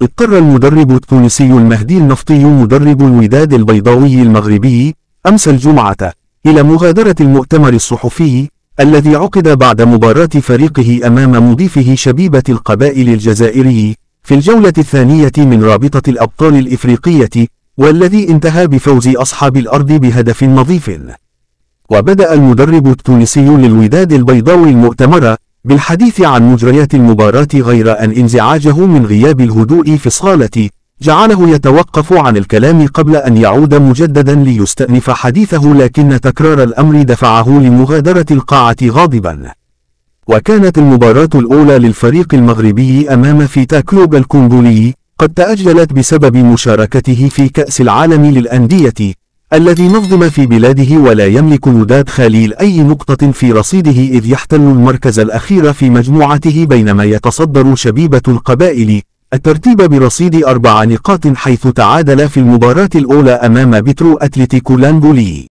اضطر المدرب التونسي المهدي النفطي مدرب الوداد البيضاوي المغربي أمس الجمعة إلى مغادرة المؤتمر الصحفي الذي عقد بعد مباراة فريقه أمام مضيفه شبيبة القبائل الجزائري في الجولة الثانية من رابطة الأبطال الإفريقية، والذي انتهى بفوز أصحاب الأرض بهدف نظيف. وبدأ المدرب التونسي للوداد البيضاوي المؤتمر بالحديث عن مجريات المباراة، غير أن انزعاجه من غياب الهدوء في الصالة جعله يتوقف عن الكلام قبل أن يعود مجددا ليستأنف حديثه، لكن تكرار الأمر دفعه لمغادرة القاعة غاضبا. وكانت المباراة الأولى للفريق المغربي أمام فيتا كلوب الكونغولي قد تأجلت بسبب مشاركته في كأس العالم للأندية الذي نظم في بلاده، ولا يملك الوداد خليل أي نقطة في رصيده إذ يحتل المركز الأخير في مجموعته، بينما يتصدر شبيبة القبائل الترتيب برصيد 4 نقاط حيث تعادل في المباراة الأولى أمام بترو أتلتيكو لانغولي.